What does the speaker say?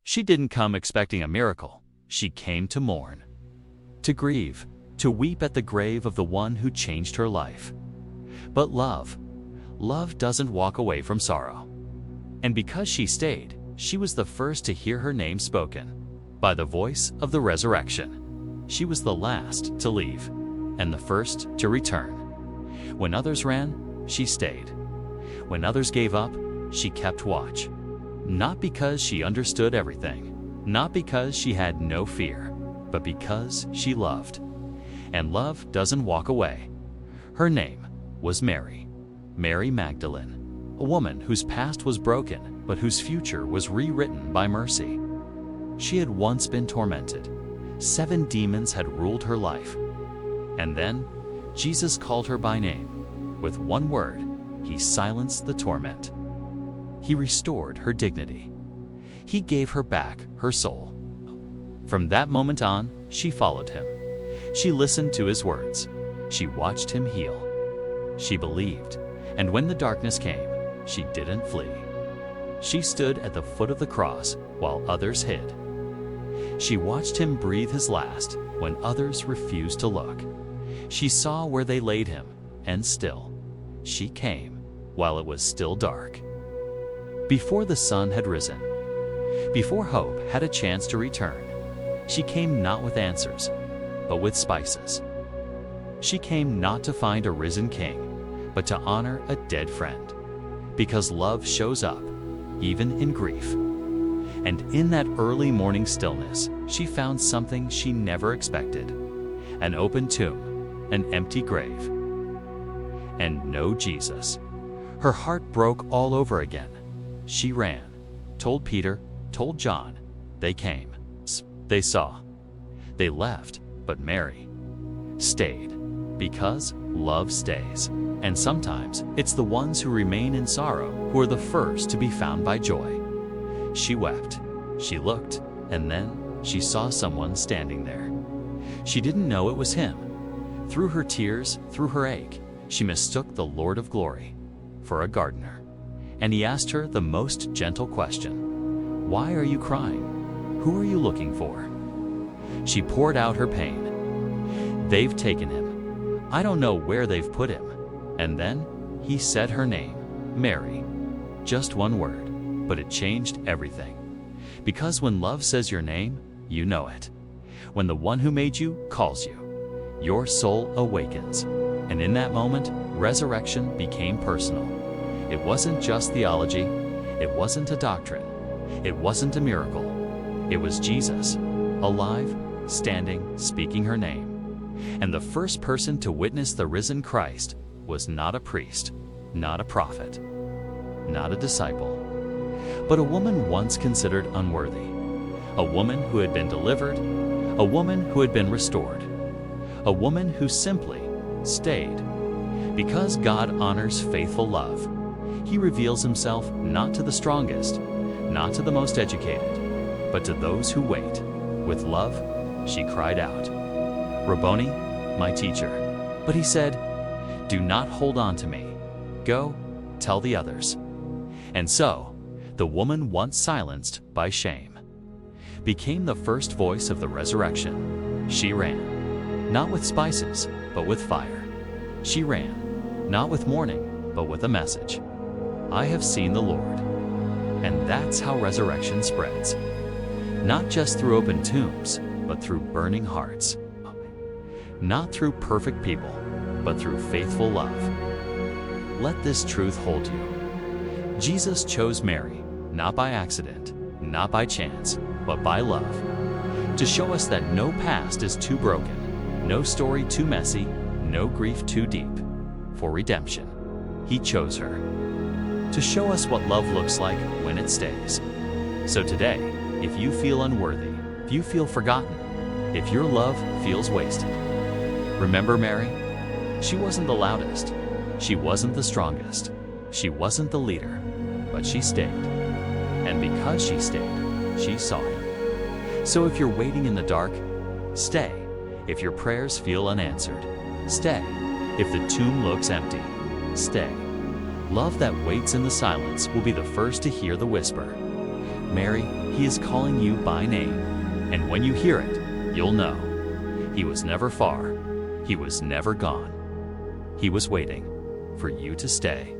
She didn't come expecting a miracle. She came to mourn, to grieve, to weep at the grave of the one who changed her life. But love doesn't walk away from sorrow. And because she stayed, she was the first to hear her name spoken by the voice of the resurrection. She was the last to leave and the first to return. When others ran, she stayed. When others gave up, she kept watch. Not because she understood everything, not because she had no fear, but because she loved. And love doesn't walk away. Her name was Mary, Mary Magdalene, a woman whose past was broken, but whose future was rewritten by mercy. She had once been tormented. 7 demons had ruled her life. And then, Jesus called her by name. With one word, he silenced the torment. He restored her dignity. He gave her back her soul. From that moment on, she followed him. She listened to his words. She watched him heal. She believed, and when the darkness came, she didn't flee. She stood at the foot of the cross while others hid. She watched him breathe his last when others refused to look. She saw where they laid him, and still, she came while it was still dark. Before the sun had risen, before hope had a chance to return, she came not with answers, but with spices. She came not to find a risen king, but to honor a dead friend, because love shows up, even in grief. And in that early morning stillness, she found something she never expected: an open tomb, an empty grave, and no Jesus. Her heart broke all over again. She ran, told Peter, told John. They came, they saw, they left, but Mary stayed, because love stays. And sometimes it's the ones who remain in sorrow who are the first to be found by joy. She wept, she looked, and then she saw someone standing there. She didn't know it was him. Through her tears, through her ache, she mistook the Lord of glory for a gardener. And he asked her the most gentle question: "Why are you crying? Who are you looking for?" She poured out her pain. "They've taken him. I don't know where they've put him." And then he said her name, Mary. Just one word, but it changed everything. Because when love says your name, you know it. When the one who made you calls you, your soul awakens. And in that moment, resurrection became personal. It wasn't just theology. It wasn't a doctrine. It wasn't a miracle. It was Jesus, alive, standing, speaking her name. And the first person to witness the risen Christ was not a priest, not a prophet, not a disciple, but a woman once considered unworthy, a woman who had been delivered, a woman who had been restored, a woman who simply stayed. Because God honors faithful love, he reveals himself not to the strongest, not to the most educated, but to those who wait. With love, she cried out, "Rabboni, my teacher." But he said, "Do not hold on to me. Go, tell the others." And so, the woman once silenced by shame became the first voice of the resurrection. She ran, not with spices, but with fire. She ran, not with mourning, but with a message: "I have seen the Lord." And that's how resurrection spreads. Not just through open tombs, but through burning hearts. Not through perfect people, but through faithful love. Let this truth hold you. Jesus chose Mary, not by accident, not by chance, but by love, to show us that no past is too broken, no story too messy, no grief too deep. For redemption, he chose her, to show us what love looks like when it stays. So today, if you feel unworthy, if you feel forgotten, if your love feels wasted, remember Mary? She wasn't the loudest. She wasn't the strongest. She wasn't the leader, but she stayed. And because she stayed, she saw him. So if you're waiting in the dark, stay. If your prayers feel unanswered, stay. If the tomb looks empty, stay. Love that waits in the silence will be the first to hear the whisper: Mary, he is calling you by name, and when you hear it, you'll know. He was never far. He was never gone. He was waiting for you to stay.